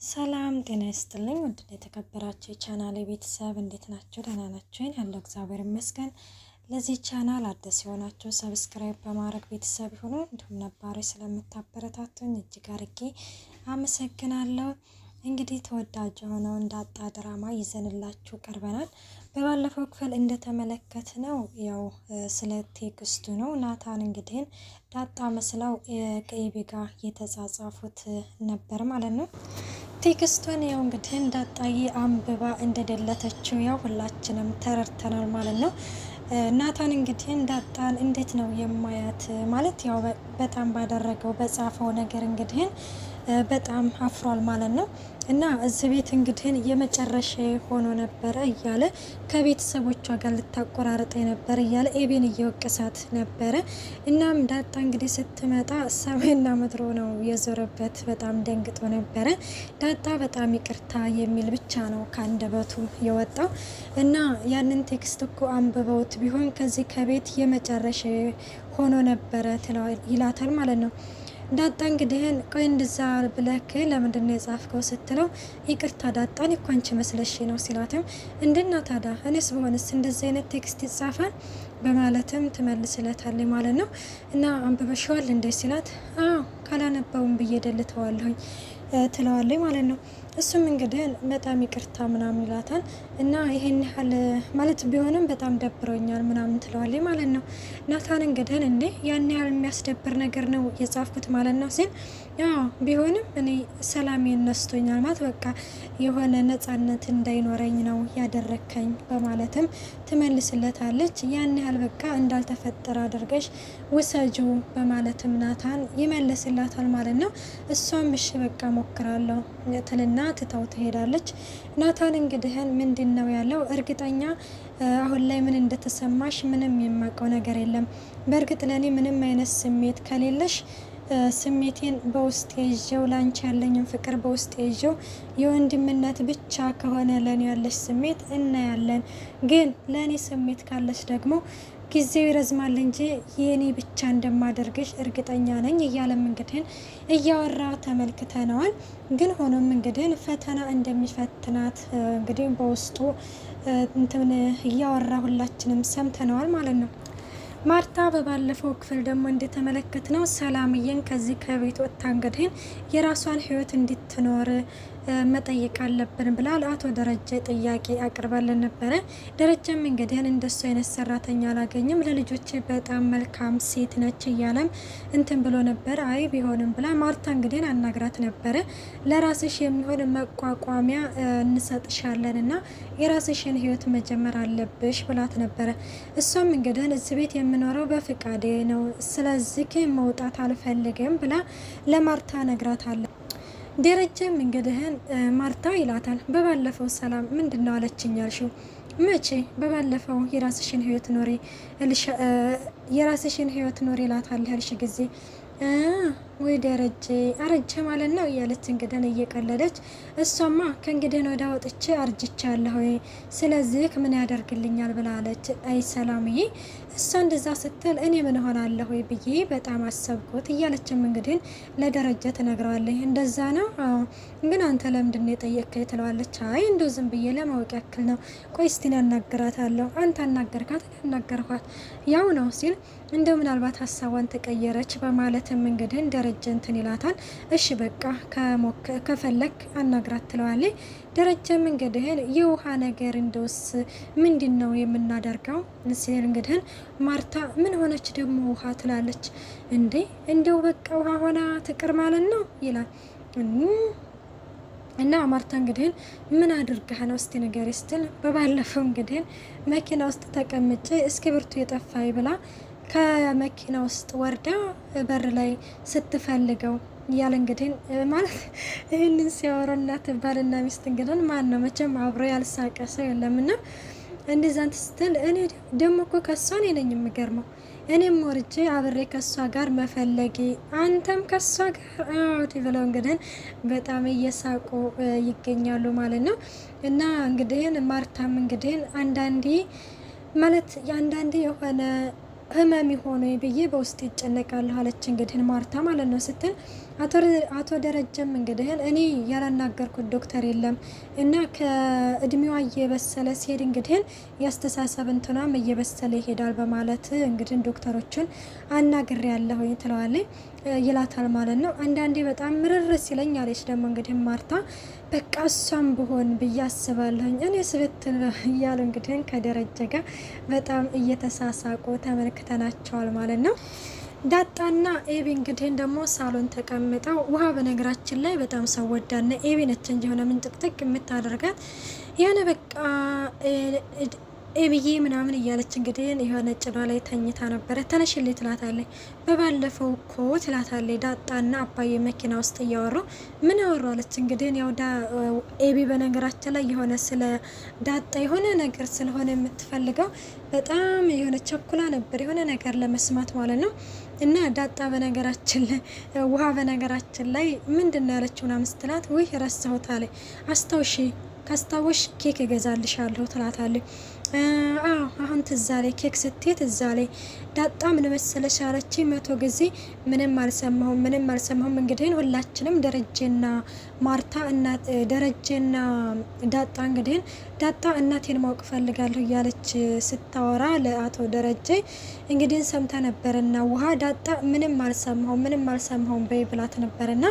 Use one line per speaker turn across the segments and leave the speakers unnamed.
ሰላም ጤና ይስጥልኝ። ውድ የተከበራችሁ የቻናሌ ቤተሰብ እንዴት ናችሁ? ደህና ናችሁ? ያለው እግዚአብሔር ይመስገን። ለዚህ ቻናል አዲስ የሆናችሁ ሰብስክራይብ በማድረግ ቤተሰብ ይሁኑ። እንዲሁም ነባሮች ስለምታበረታቱኝ እጅግ አርጌ አመሰግናለሁ። እንግዲህ ተወዳጅ የሆነው ዳጣ ድራማ ይዘንላችሁ ቀርበናል። በባለፈው ክፍል እንደተመለከትነው ያው ስለ ቴክስቱ ነው። ናታን እንግዲህ ዳጣ መስለው ከኢቢ ጋር የተጻጻፉት ነበር ማለት ነው። ቴክስቱን ያው እንግዲህ ዳጣዬ አንብባ እንደደለተችው ያው ሁላችንም ተረድተናል ማለት ነው። ናታን እንግዲህ ዳጣን እንዴት ነው የማያት ማለት ያው በጣም ባደረገው በጻፈው ነገር እንግዲህ በጣም አፍሯል ማለት ነው። እና እዚህ ቤት እንግዲህ የመጨረሻ ሆኖ ነበረ እያለ ከቤተሰቦቿ ጋር ልታቆራረጠ ነበር እያለ ኤቤን እየወቀሳት ነበረ። እናም ዳጣ እንግዲህ ስትመጣ ሰማይና ምድሩ ነው የዞረበት። በጣም ደንግጦ ነበረ። ዳጣ በጣም ይቅርታ የሚል ብቻ ነው ከአንደበቱ የወጣው። እና ያንን ቴክስት እኮ አንብበውት ቢሆን ከዚህ ከቤት የመጨረሻ ሆኖ ነበረ ይላታል ማለት ነው። ዳጣ እንግዲህ ቆይ እንደዛ ብለክ ለምንድን ነው የጻፍከው ስትለው ይቅርታ ዳጣን እኮ አንቺ መስለሽ ነው ሲላትም እንድና ታዲያ እኔስ በሆንስ እንደዚህ አይነት ቴክስት ይጻፋል በማለትም ትመልስለታለች ማለት ነው። እና አንብበሽዋል እንደ ሲላት አዎ ካላነበውም ብዬ ደልተዋለሁኝ ትለዋለች ማለት ነው። እሱም እንግዲህ በጣም ይቅርታ ምናምን ይላታል። እና ይሄን ያህል ማለት ቢሆንም በጣም ደብሮኛል ምናምን ትለዋለች ማለት ነው። ናታን እንግዲህ እንዴ ያን ያህል የሚያስደብር ነገር ነው የጻፍኩት ማለት ነው ሲል ያው ቢሆንም እኔ ሰላም ነስቶኛል ማለት በቃ የሆነ ነጻነት እንዳይኖረኝ ነው ያደረከኝ በማለትም ትመልስለታለች። ያን ያህል በቃ እንዳልተፈጠረ አድርገሽ ውሰጁ በማለትም ናታን ይመልስላታል ማለት ነው። እሷም እሺ በቃ ሞክራለሁ ትልና ትታው ትሄዳለች። ናታን እንግዲህ ምንድን ነው ያለው እርግጠኛ አሁን ላይ ምን እንደተሰማሽ ምንም የማውቀው ነገር የለም። በእርግጥ ለኔ ምንም አይነት ስሜት ከሌለሽ ስሜቴን በውስጥ ይዤው ላንቺ ያለኝን ፍቅር በውስጥ ይዤው የወንድምነት ብቻ ከሆነ ለኔ ያለሽ ስሜት እናያለን። ግን ለኔ ስሜት ካለሽ ደግሞ ጊዜው ይረዝማል እንጂ የኔ ብቻ እንደማደርግሽ እርግጠኛ ነኝ እያለም እንግዲህ እያወራ ተመልክተነዋል። ግን ሆኖም እንግዲህ ፈተና እንደሚፈትናት እንግዲህ በውስጡ እንትን እያወራ ሁላችንም ሰምተነዋል ማለት ነው። ማርታ በባለፈው ክፍል ደግሞ እንደተመለከት ነው ሰላምዬን ከዚህ ከቤት ወጥታ እንግዲህ የራሷን ህይወት እንድትኖር መጠየቅ አለብን ብላ ለአቶ ደረጀ ጥያቄ አቅርባለን ነበረ። ደረጀም እንግዲህ እንደሱ አይነት ሰራተኛ አላገኝም ለልጆች በጣም መልካም ሴት ነች እያለም እንትን ብሎ ነበር። አይ ቢሆንም ብላ ማርታ እንግዲህ አናግራት ነበረ። ለራስሽ የሚሆን መቋቋሚያ እንሰጥሻለን እና የራስሽን ህይወት መጀመር አለብሽ ብላት ነበረ። እሷም እንግዲህ እዚህ ቤት የምኖረው በፍቃዴ ነው ስለዚህ መውጣት አልፈልግም ብላ ለማርታ ነግራታለች። ደረጀም እንግዲህ ማርታ ይላታል በባለፈው ሰላም ምንድነው አለችኝ ያልሽው? መቼ? በባለፈው የራስሽን ህይወት ኖሪ ይላታል ያልሽ ጊዜ ወይ ደረጀ አረጀ ማለት ነው እያለች እንግዲህ እየቀለለች እሷማ ከእንግዲህ ወደ ወጥቼ አርጅቻለሁ ስለዚህ ምን ያደርግልኛል ብላለች። አይ ሰላምዬ እሷ እንደዛ ስትል እኔ ምን ሆናለሁ ብዬ በጣም አሰብኩት እያለችም እንግዲህ ለደረጀ ትነግረዋለች። እንደዛ ነው ግን አንተ ለምንድን ነው የጠየቅከኝ ትለዋለች። አይ እንደው ዝም ብዬ ለማወቅ ያክል ነው። ቆይ እስቲ አናግራታለሁ። አንተ አናገርካት? አናገርኳት ያው ነው ሲል እንደው ምናልባት ሀሳቧን ተቀየረች በማለትም እንግዲህ ደረጀ እንትን ይላታል። እሺ በቃ ከፈለክ አናግራት ትለዋለች። ደረጀም እንግዲህ የውሃ ነገር እንደውስ ምንድን ነው የምናደርገው ሲል እንግዲህ ማርታ ምን ሆነች ደግሞ ውሃ ትላለች። እንዴ እንደው በቃ ውሃ ሆና ትቅር ማለት ነው ይላል። እና ማርታ እንግዲህ ምን አድርገህ ነው እስቲ ነገር ስትል በባለፈው እንግዲህ መኪና ውስጥ ተቀምጬ እስክሪብቶ የጠፋኝ ብላ ከመኪና ውስጥ ወርዳ በር ላይ ስትፈልገው እያለ እንግዲህ ማለት ይህንን ሲያወሩ እናት ባልና ሚስት እንግዲህ ማን ነው መቼም አብሮ ያልሳቀ ሰው የለምና እንደዛን ስትል እኔ ደግሞ እኮ ከሷ ነኝ የሚገርመው እኔም ወርጄ አብሬ ከሷ ጋር መፈለጊ አንተም ከሷ ጋር አውዲ ብለው እንግዲህ በጣም እየሳቁ ይገኛሉ ማለት ነው። እና እንግዲህ ማርታም እንግዲህ አንዳንዴ ማለት ያንዳንዴ የሆነ ህመም ሆነ ብዬ በውስጥ ይጨነቃለሁ አለች እንግዲህ ማርታ ማለት ነው ስትል አቶ ደረጀም እንግዲህ እኔ ያላናገርኩት ዶክተር የለም እና ከእድሜዋ እየበሰለ ሲሄድ እንግዲህ ያስተሳሰብ እንትኗም እየበሰለ ይሄዳል በማለት እንግዲህ ዶክተሮችን አናግሬ ያለሁኝ ትለዋለች ይላታል ማለት ነው። አንዳንዴ በጣም ምርር ሲለኝ አለች ደግሞ እንግዲህ ማርታ በቃ እሷም ብሆን ብዬ አስባለሁኝ እኔ ስብትል እያሉ እንግዲህ ከደረጀ ጋር በጣም እየተሳሳቁ ተመልክተናቸዋል ማለት ነው። ዳጣና ኤቢ እንግዲህ ደግሞ ሳሎን ተቀምጠው ውሃ በነገራችን ላይ በጣም ሰው ወዳና ኤቢ ነች እንጂ ሆነ ምን ጥቅጥቅ የምታደርጋት ያነ በቃ ኤቢዬ ምናምን እያለች እንግዲህ የሆነ ጭኗ ላይ ተኝታ ነበረ። ተነሽልኝ ትላታለች። በባለፈው እኮ ትላታለች ዳጣና አባዬ መኪና ውስጥ እያወሩ ምን አወራለች እንግዲህ ያው ኤቢ በነገራችን ላይ የሆነ ስለ ዳጣ የሆነ ነገር ስለሆነ የምትፈልገው በጣም የሆነ ቸኩላ ነበር የሆነ ነገር ለመስማት ማለት ነው። እና ዳጣ በነገራችን ላይ ውሃ በነገራችን ላይ ምንድነው ያለችው ምናምን ስትላት ውይ ረሳሁት አለች። አስታውሺ ካስታወሽ ኬክ እገዛልሻለሁ ትላታለች። አሁን ትዝ አለኝ ኬክ ስትይ ትዝ አለኝ ዳጣ ምን መሰለሽ አለችኝ 100 ጊዜ ምንም አልሰማሁም። እንግዲህ ሁላችንም ደረጀና ማርታ እናት ደረጀና ዳጣ እንግዲህ ዳጣ እናቴን ማወቅ ፈልጋለሁ እያለች ስታወራ ለአቶ ደረጀ እንግዲህ ሰምታ ነበርና ውሃ ዳጣ ምንም አልሰማሁም በይ ብላት ነበርና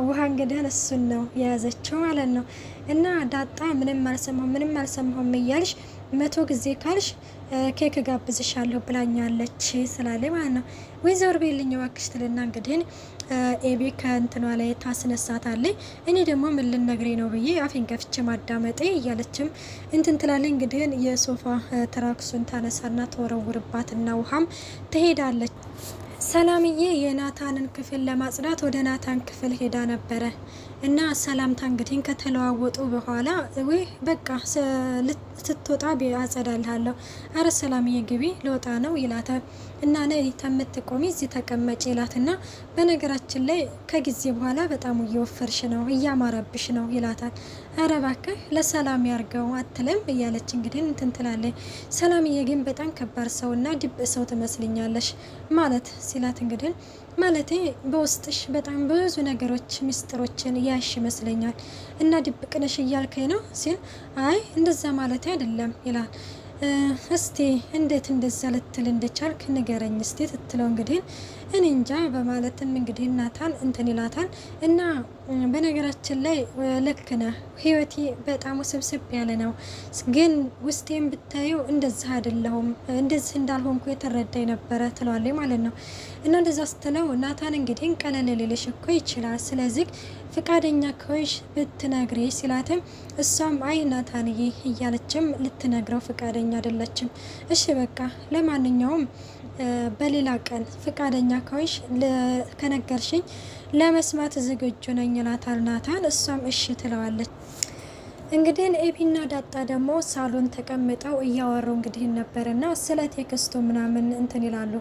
ውሃ እንግዲህ እሱን ነው የያዘችው ማለት ነው። እና ዳጣ ምንም አልሰማሁም እያልሽ 100 ጊዜ ካልሽ ኬክ ጋብዝሻለሁ ብላኛለች ስላለ ማለት ነው። ወይዘሮ ቤልኝ እባክሽ ትልና እንግዲህ ኤቢ ከእንትኗ ላይ ታስነሳታለች። እኔ ደግሞ ምን ልነግሬ ነው ብዬ አፌን ከፍቼ ማዳመጤ እያለችም እንትን ትላለች። እንግዲህ የሶፋ ትራክሱን ታነሳና ተወረውርባትና ውሃም ትሄዳለች። ሰላምዬ የናታንን ክፍል ለማጽዳት ወደ ናታን ክፍል ሄዳ ነበረ እና ሰላምታ እንግዲህ ከተለዋወጡ በኋላ ወይ በቃ ስትወጣ አጸዳልሃለሁ፣ አረ ሰላምዬ ግቢ ልወጣ ነው ይላታል። እና ነይ ተምትቆሚ እዚህ ተቀመጭ ይላትና በነገራችን ላይ ከጊዜ በኋላ በጣም እየወፈርሽ ነው እያማረብሽ ነው ይላታል። አረ እባክህ ለሰላም ያርገው አትልም እያለች እንግዲህ እንትን ትላለች። ሰላምዬ ግን በጣም ከባድ ሰውና ድብ ሰው ትመስልኛለሽ ማለት ሲላት እንግዲህ ማለቴ በውስጥሽ በጣም ብዙ ነገሮች ምስጢሮችን ያሽ ይመስለኛል እና ድብቅነሽ እያልከኝ ነው ሲል አይ እንደዛ ማለት አይደለም ይላል። እስቲ እንዴት እንደዛ ልትል እንደቻልክ ንገረኝ እስቲ ትትለው እንግዲህ እኔ እንጃ በማለትም እንግዲህ ናታን እንትን ይላታል። እና በነገራችን ላይ ልክ ነህ፣ ህይወቴ በጣም ውስብስብ ያለ ነው፣ ግን ውስጤን ብታየው እንደዚህ አይደለሁም፣ እንደዚህ እንዳልሆንኩ የተረዳኝ ነበረ ትለዋለች ማለት ነው። እና እንደዛ ስትለው ናታን እንግዲህ ቀለል ሊልሽ እኮ ይችላል፣ ስለዚህ ፍቃደኛ ከሆንሽ ብትነግሪ ሲላትም እሷም አይ ናታንዬ እያለችም ልትነግረው ፍቃደኛ አይደለችም። እሺ በቃ ለማንኛውም በሌላ ቀን ፍቃደኛ ከሆንሽ ከነገርሽኝ ለመስማት ዝግጁ ነኝ ይላታል ናታን። እሷም እሺ ትለዋለች። እንግዲህ ኤቢና ዳጣ ደግሞ ሳሎን ተቀምጠው እያወሩ እንግዲህ ነበርና ስለ ቴክስቱ ምናምን እንትን ይላሉ።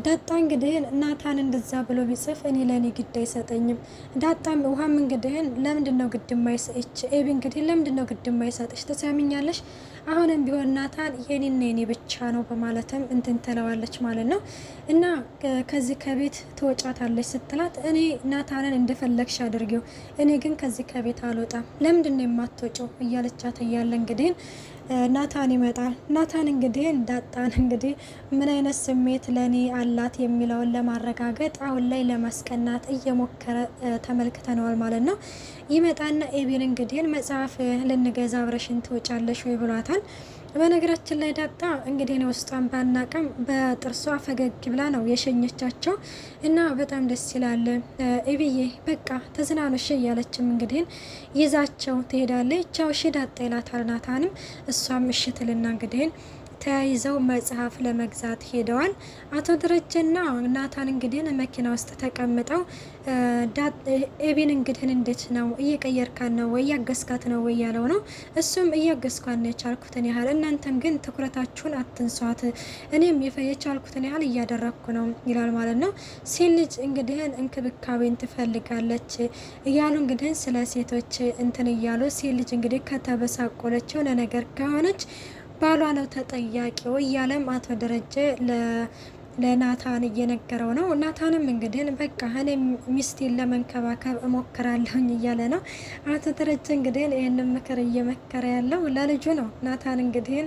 ዳጣ እንግዲህ ናታን እንደዛ ብሎ ቢጽፍ እኔ ለኔ ግድ አይሰጠኝም። ዳጣም ውሃም እንግዲህ ለምንድነው ግድ ማይሰጥሽ? ኤቢ እንግዲህ ለምንድነው ግድ ማይሰጥሽ? ተሰሚኛለሽ? አሁንም ቢሆን ናታን የኔና የኔ ብቻ ነው በማለትም እንትን ትለዋለች ማለት ነው። እና ከዚህ ከቤት ትወጫታለች ስትላት እኔ ናታንን እንደፈለግሽ አድርጊው፣ እኔ ግን ከዚህ ከቤት አልወጣም፣ ለምንድነው የማትወጪው እያለቻት እያለ እንግዲህ ናታን ይመጣል። ናታን እንግዲህ ዳጣን እንግዲህ ምን አይነት ስሜት ለኔ አላት የሚለውን ለማረጋገጥ አሁን ላይ ለማስቀናት እየሞከረ ተመልክተነዋል ማለት ነው። ይመጣና ኤቢን እንግዲህ መጽሐፍ ልንገዛ አብረሽን ትወጫለሽ ወይ ብሏታል። በነገራችን ላይ ዳጣ እንግዲህ ነው ውስጧን ባናቀም በጥርሷ ፈገግ ብላ ነው የሸኘቻቸው እና በጣም ደስ ይላል። ኤቢዬ በቃ ተዝናኖሽ እያለችም እንግዲህ ይዛቸው ትሄዳለች። ቻው እሺ ዳጣ ይላታል ናታንም። እሷም እሺ ትልና እንግዲህ ተያይዘው መጽሐፍ ለመግዛት ሄደዋል። አቶ ደረጀና ናታን እንግዲህ መኪና ውስጥ ተቀምጠው ኤቢን እንግዲህ እንዴት ነው እየቀየርካት ነው ወይ እያገዝካት ነው ወይ ያለው ነው። እሱም እያገዝኳት ነው የቻልኩትን ያህል፣ እናንተም ግን ትኩረታችሁን አትንሷት፣ እኔም የቻልኩትን ያህል እያደረግኩ ነው ይላል ማለት ነው። ሴት ልጅ እንግዲህ እንክብካቤን ትፈልጋለች እያሉ እንግዲህ ስለ ሴቶች እንትን እያሉ ሴት ልጅ እንግዲህ ከተበሳቆለች የሆነ ነገር ከሆነች ባሏ ነው ተጠያቂው እያለም አቶ ደረጀ ለናታን እየነገረው ነው። ናታንም እንግዲህ በቃ እኔ ሚስቴን ለመንከባከብ እሞክራለሁኝ እያለ ነው። አቶ ደረጀ እንግዲህ ይህንን ምክር እየመከረ ያለው ለልጁ ነው። ናታን እንግዲህ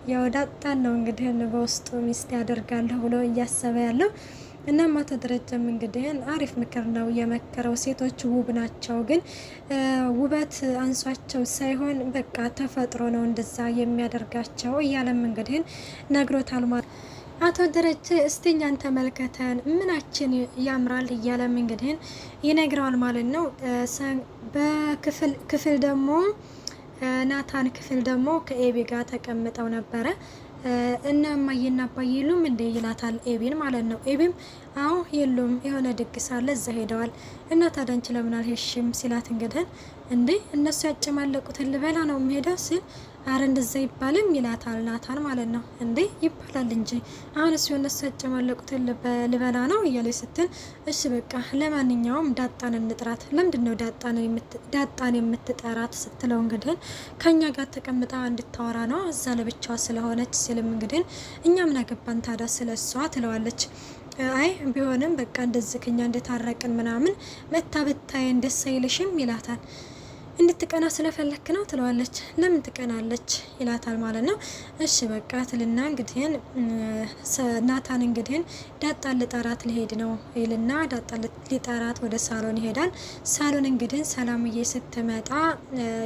ያው ዳጣን ነው እንግዲህ በውስጡ ሚስት ያደርጋለሁ ብሎ እያሰበ ያለው። እናም አቶ ደረጀም እንግዲህ አሪፍ ምክር ነው የመከረው። ሴቶች ውብ ናቸው፣ ግን ውበት አንሷቸው ሳይሆን በቃ ተፈጥሮ ነው እንደዛ የሚያደርጋቸው እያለም እንግዲህ ነግሮታል ማለት አቶ ደረጀ። እስቲ እኛን ተመልከተን ምናችን ያምራል እያለም እንግዲህ ይነግረዋል ማለት ነው። በክፍል ደግሞ ናታን ክፍል ደግሞ ከኤቢ ጋር ተቀምጠው ነበረ እና እማዬና አባዬ የሉም እንዴ ይላታል ኤቢን ማለት ነው። ኤቢም አዎ የሉም የሆነ ድግስ አለ እዛ ሄደዋል እና ታዲያ አንቺ ለምን አልሄድሽም ሲላት እንግዲህ እንዴ እነሱ ያጨማለቁትን ልበላ ነው የምሄደው ሲል አረ እንደዛ ይባልም ይላታል ናታን ማለት ነው። እንዴ ይባላል እንጂ አሁን እሱ እነሱ ያጨማለቁትን ልበላ ነው እያለች ስትል እሺ በቃ ለማንኛውም ዳጣን እንጥራት። ለምንድነው ዳጣን የምትጠራት ስትለው እንግዲህ ከኛ ጋር ተቀምጣ እንድታወራ ነው እዛ ለብቻዋ ስለሆነች ሲልም እንግዲህ እኛ ምን አገባን ታዲያ ስለሷ ትለዋለች። አይ ቢሆንም በቃ እንደዚህ ከኛ እንደታረቅን ምናምን መታ ብታይ ደስ አይልሽም ይላታል። እንድትቀና ስለፈለክ ነው ትለዋለች። ለምን ትቀናለች ይላታል ማለት ነው። እሺ በቃ ትልና እንግዲህ ናታን እንግዲህ ዳጣን ልጠራት ሊሄድ ነው ይልና ዳጣን ሊጠራት ወደ ሳሎን ይሄዳል። ሳሎን እንግዲህ ሰላምዬ ስትመጣ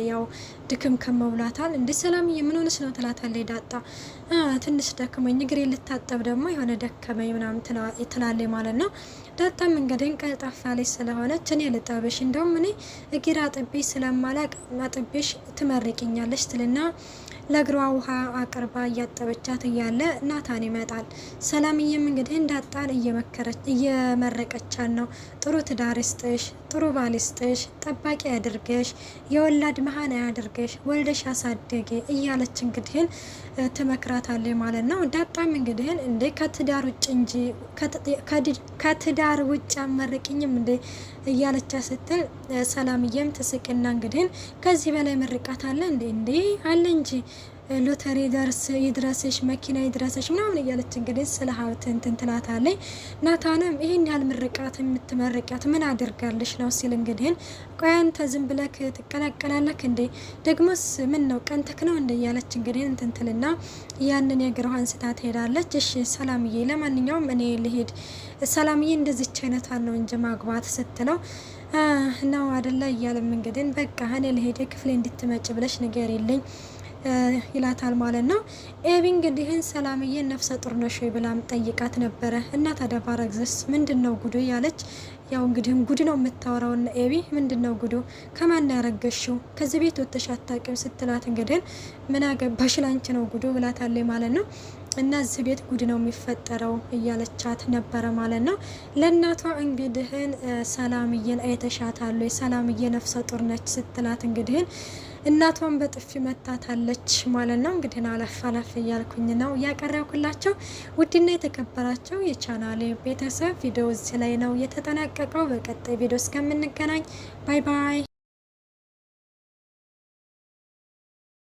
ያው ድክም ከመብላታል። እንዴ ሰላምዬ ምን ሆነሽ ነው ትላታለች ዳጣ። ትንሽ ደክመኝ እግሬ ልታጠብ ደግሞ የሆነ ደከመኝ ምናምን ትላለች ማለት ነው። ዳጣም እንግዲህ ቀልጣፋ ላይ ስለሆነች እኔ ልጠብሽ እንደውም እኔ እግር አጥቤሽ ስለማላቅ አጥቤሽ ትመርቂኛለች ትልና ለእግሯ ውሃ አቅርባ እያጠበቻት እያለ ናታን ይመጣል። ሰላምዬም እንግዲህ ዳጣን እየመረቀቻት ነው። ጥሩ ትዳር ይስጥሽ፣ ጥሩ ባል ይስጥሽ፣ ጠባቂ ያድርገሽ፣ የወላድ መሀን ያድርገሽ፣ ወልደሽ አሳደጌ እያለች እንግዲህ ትመክራታለች ማለት ነው። ዳጣም እንግዲህ እንዴ ከትዳር ውጭ እንጂ ከትዳር ውጭ አመረቅኝም እንዴ እያለቻ ስትል ሰላምዬም ትስቅና እንግዲህ ከዚህ በላይ ምርቃት አለ እንዴ? እንዴ አለ እንጂ ሎተሪ ይድረስሽ፣ መኪና ይድረስሽ ምናምን እያለች እንግዲህ ስለ ሀብት እንትን ትላታለች። ናታንም ይህን ያህል ምርቃት የምትመርቂያት ምን አድርጋለሽ ነው ሲል እንግዲህ ቆይ አንተ ዝም ብለክ ትቀላቀላለክ እንዴ? ደግሞስ ምን ነው ቀንተክ ነው እንዴ? እያለች እንግዲህ እንትን ትልና ያንን የግሯን ስታ ትሄዳለች። እሺ ሰላምዬ ለማንኛውም እኔ ልሄድ፣ ሰላምዬ እንደዚች አይነቷን ነው እንጂ ማግባት ስትለው ነው አደላ እያለም እንግዲህ በቃ እኔ ልሄድ ክፍሌ እንድትመጭ ብለሽ ነገር የለኝ ይላታል ማለት ነው። ኤቢ እንግዲህ ሰላምዬ ነፍሰ ጡር ነሽ ወይ ብላም ጠይቃት ነበረ። እና ታዲያ ባረግዝስ ምንድነው ጉዱ ያለች። ያው እንግዲህ ጉድ ነው የምታወራው ኤቢ። ምንድነው ጉዱ? ከማን ያረገሽው? ከዚህ ቤት ወጥተሽ አታውቂም ስትላት እንግዲህ ምን አገባሽ ላንቺ ነው ጉዱ ብላታለች ማለት ነው። እና እዚህ ቤት ጉድ ነው የሚፈጠረው እያለቻት ነበረ ማለት ነው። ለእናቷ እንግዲህ ሰላምዬን አይተሻታል ወይ? ሰላምዬ ነፍሰ ጡር ነች ስትላት እንግዲህ እናቷን በጥፊ መታታለች ማለት ነው። እንግዲህ አለፍ አለፍ እያልኩኝ ነው ያቀረብኩላቸው። ውድና የተከበራቸው የቻናሌ ቤተሰብ ቪዲዮ እዚህ ላይ ነው የተጠናቀቀው። በቀጣይ ቪዲዮ እስከምንገናኝ ባይ ባይ።